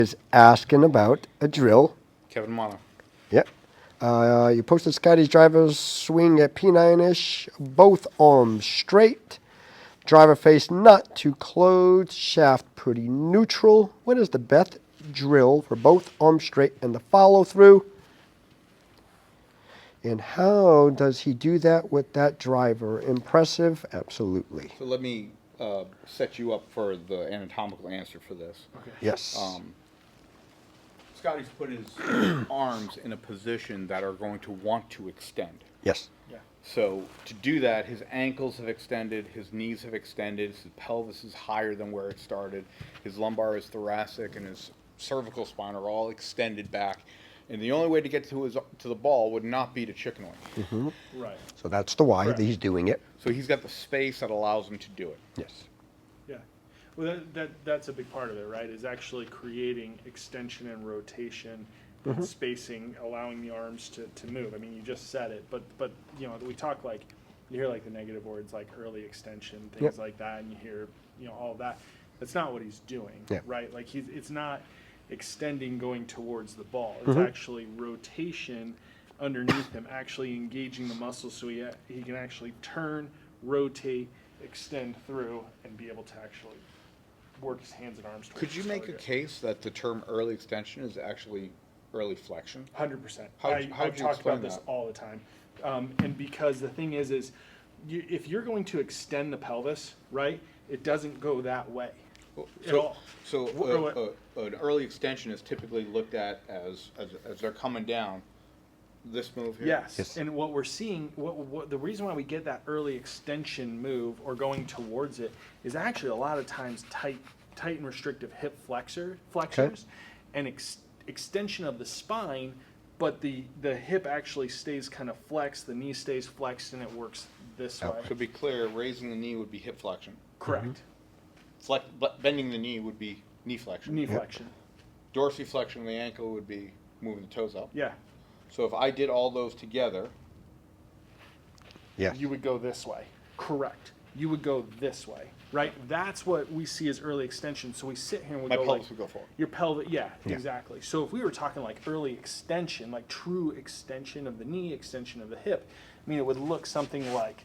is asking about a drill. Kevin Mono. Yep. You posted Scottie's driver's swing at P9-ish, both arms straight. Driver face not too closed, shaft pretty neutral. What is the best drill for both arms straight and the follow through? And how does he do that with that driver? Impressive? Absolutely. So let me set you up for the anatomical answer for this. Okay. Yes. Scottie's put his arms in a position that are going to want to extend. Yes. Yeah. So to do that, his ankles have extended, his knees have extended, his pelvis is higher than where it started, his lumbar, his thoracic, and his cervical spine are all extended back. And the only way to get to the ball would not be to chicken wing. Mm-hmm. Right. So that's the why Correct. he's doing it. So he's got the space that allows him to do it. Yes. Yeah. Well, that's a big part of it, right? Is actually creating extension and rotation, and spacing, allowing the arms to move. I mean, you just said it, but you know, we talk like, you hear like the negative words like early extension, things Yep. like that, and you hear, you know, all of that. That's not what he's doing, Yeah. right? Like it's not extending going towards the ball. It's actually rotation underneath him, actually engaging the muscles so he can actually turn, rotate, extend through, and be able to actually work his hands and arms. Could you make a case that the term early extension is actually early flexion? 100%. How'd I you talk explain about this that? all the time. And because the thing is if you're going to extend the pelvis, right, it doesn't go that way at all. So an early extension is typically looked at as they're coming down. This move here. Yes. Yes. And what we're seeing, what the reason why we get that early extension move or going towards it is actually a lot of times tight and restrictive hip flexors and extension of the spine, but the hip actually stays kind of flexed, the knee stays flexed, and it works this way. To be clear, raising the knee would be hip flexion. Correct. Bending the knee would be knee flexion. Knee flexion. Dorsiflexion of the ankle would be moving the toes up. Yeah. So if I did all those together, Yes. You would go this way. Correct. You would go this way, right? That's what we see as early extension. So we sit here and we my go pelvis like, would go forward. your pelvic, yeah, Yeah. exactly. So if we were talking like early extension, like true extension of the knee, extension of the hip, I mean, it would look something like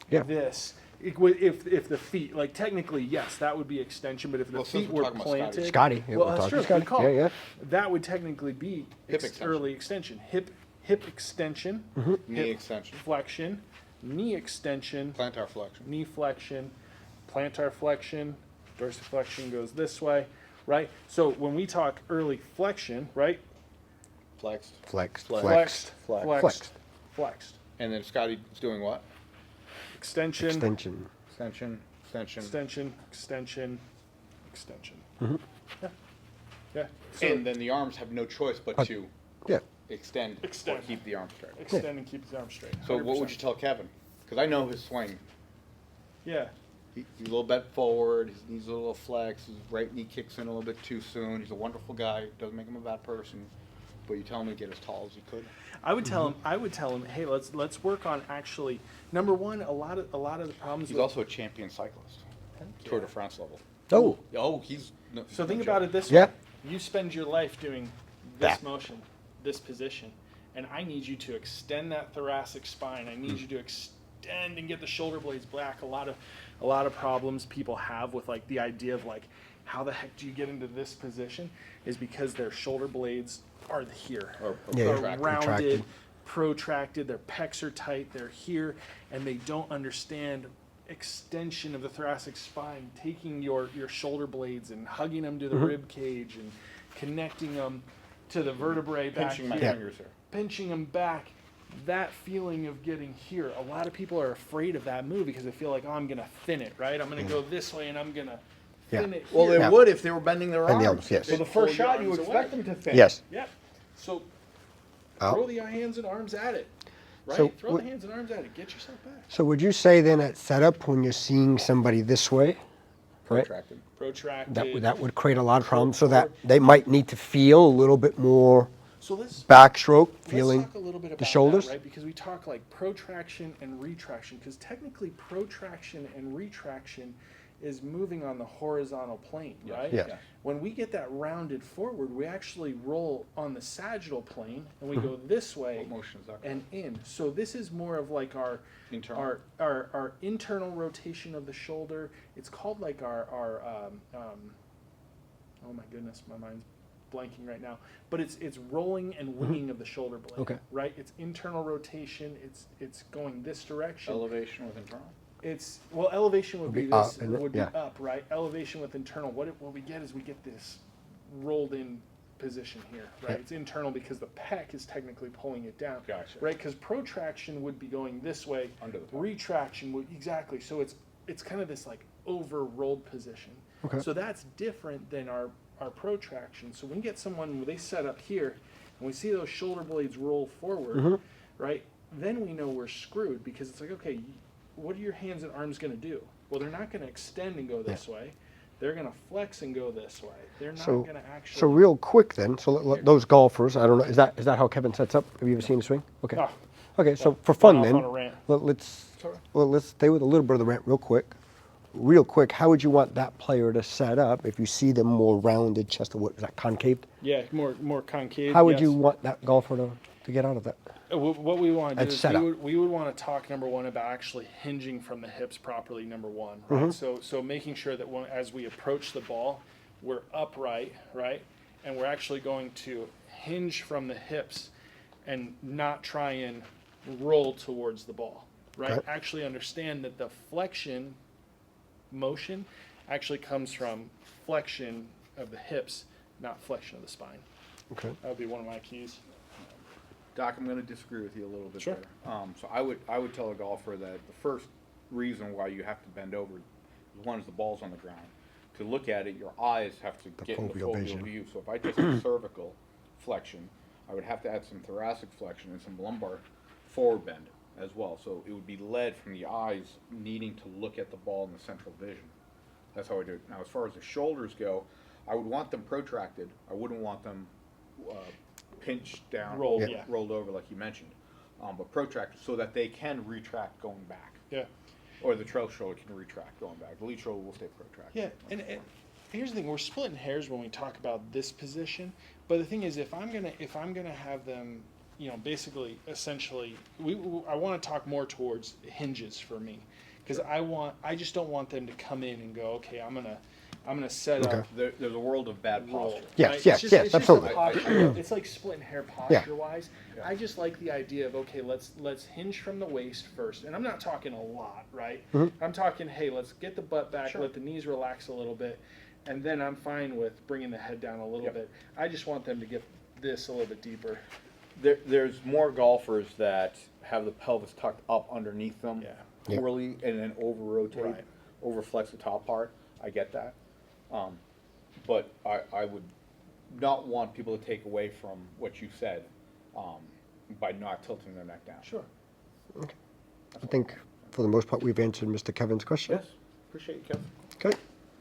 Yeah. this. It would, if the feet, like technically, yes, that would be extension, but if the Well, since feet we're were talking about Scottie. planted, Scottie. Yeah, well, we're that's talking true. Scottie. Good call. Yeah, yeah. That would technically be Hip extension. early extension, hip extension, Knee hip extension. flexion, knee extension, Plantar flexion. knee flexion, plantar flexion, dorsiflexion goes this way, right? So when we talk early flexion, right? Flexed. Flexed. Flexed. Flexed. Flexed, Flexed. flexed. And then Scottie's doing what? Extension, Extension. Extension. extension, extension, extension. Yeah. Yeah. So And then the arms have no choice but to Yeah. extend or Extend. keep the arm straight. extend and keep his arm straight. So what would 100%. you tell Kevin? Because I know his swing. Yeah. He's a little bent forward. His knees are a little flexed. His right knee kicks in a little bit too soon. He's a wonderful guy. Doesn't make him a bad person. But you tell him to get as tall as he could. I would tell him, hey, let's work on actually number one, a lot of the problems He's with, also a champion cyclist, Tour de France level. Oh. Oh, he's. No, so no think joke. about it this Yeah. way. You spend your life doing this That. motion, this position, and I need you to extend that thoracic spine. I need you to extend and get the shoulder blades back. A lot of problems people have with like the idea of like how the heck do you get into this position is because their shoulder blades are here. Or Yeah. Are protracted. rounded, protracted, their pecs are tight, they're here, and they don't understand extension of the thoracic spine, taking your shoulder blades and hugging them to the rib cage and connecting them to the vertebrae back Pinching my here, fingers here. pinching them back. That feeling of getting here, a lot of people are afraid of that move because they feel like, oh, I'm going to thin it, right? I'm going to go this way and I'm going to Yeah. thin it Well, here. they Yeah. would if they were bending their Bend arms. the arms, yes. So the They'd pull first your shot, you arms expect away. them to thin. Yes. Yep. So Oh. throw the hands and arms at it, right? So throw what- the hands and arms at it. Get yourself back. So would you say then at setup when you're seeing somebody this way, right? Protracted. Protracted. That would create a lot of problems so that they might need to feel a little bit more So let's backstroke, feeling talk a little bit about the shoulders. that, right? Because we talk like protraction and retraction. Because technically, protraction and retraction is moving on the horizontal plane, Yes. right? Yes. Yes. When we get that rounded forward, we actually roll on the sagittal plane and we go this way What motion is that? and in. So this is more of like our Internal. our internal rotation of the shoulder. It's called like our oh my goodness, my mind's blanking right now. But it's rolling and winging of the shoulder blade. Okay. Right? It's internal rotation. It's going this direction. Elevation with internal. It's well, elevation would be be up, this isn't it? would be Yeah. up, right? Elevation with internal. What we get is we get this rolled in position here, right? Yeah. It's internal because the pec is technically pulling it down, Gotcha. right? Because protraction would be going this way, Under the pec. retraction would exactly. So it's kind of this like over rolled position. Okay. So that's different than our protraction. So when you get someone they set up here, and we see those shoulder blades roll forward, right? Then we know we're screwed because it's like, okay, what are your hands and arms going to do? Well, they're not going to extend and go this way. They're going to flex and go this way. They're not So, going to actually. so real quick then, so those golfers, I don't know, is that how Kevin sets up? Have you ever seen him swing? Okay. Oh, Okay, so well, for fun went off then, on a rant. let's stay with a little bit of the rant real quick. Real quick, how would you want that player to set up if you see them more rounded, chest, what is that, concave? Yeah, more concave. How would yes. you want that golfer to get out of that? What we want to And do is set up. we would want to talk number one about actually hinging from the hips properly. Number one, right? So making sure that as we approach the ball, we're upright, right, and we're actually going to hinge from the hips, and not try and roll towards the ball, right? Okay. Actually understand that the flexion motion actually comes from flexion of the hips, not flexion of the spine. Okay. That would be one of my keys. Doc, I'm going to disagree with you a little bit Sure. there. So I would tell a golfer that the first reason why you have to bend over is one is the ball's on the ground. To look at it, your eyes have to get in the foveal foveal vision. view. So if I just have cervical flexion, I would have to add some thoracic flexion and some lumbar forward bend as well. So it would be led from the eyes needing to look at the ball in the central vision. That's how I do it. Now, as far as the shoulders go, I would want them protracted. I wouldn't want them pinched down, Rolled, Yeah. rolled over like you mentioned, but protracted so that they can retract going back. Yeah. Or the trail shoulder can retract going back. The lead shoulder will stay protracted. Yeah, and here's the thing: we're splitting hairs when we talk about this position. But the thing is, if I'm gonna have them, basically, essentially, I want to talk more towards hinges for me, because I just don't want them to come in and go, okay, I'm gonna set Okay. up. There's a world of bad roll, posture. Yes, right? yes, It's yes, it's a absolutely. posture- it's like splitting hair Yeah. posture wise. Yeah. I just like the idea of, okay, let's hinge from the waist first, and I'm not talking a lot, right? I'm talking, hey, let's get the butt back, Sure. let the knees relax a little bit, and then I'm fine with bringing the head down a little Yep. bit. I just want them to get this a little bit deeper. There's more golfers that have the pelvis tucked up underneath them Yeah. Yeah. poorly and then over rotate, Right. over flex the top part. I get that. But I would not want people to take away from what you said by not tilting their neck down. Sure. I think for the most part we've answered Mr. Kevin's question. Yes. Appreciate you, Kevin. Okay.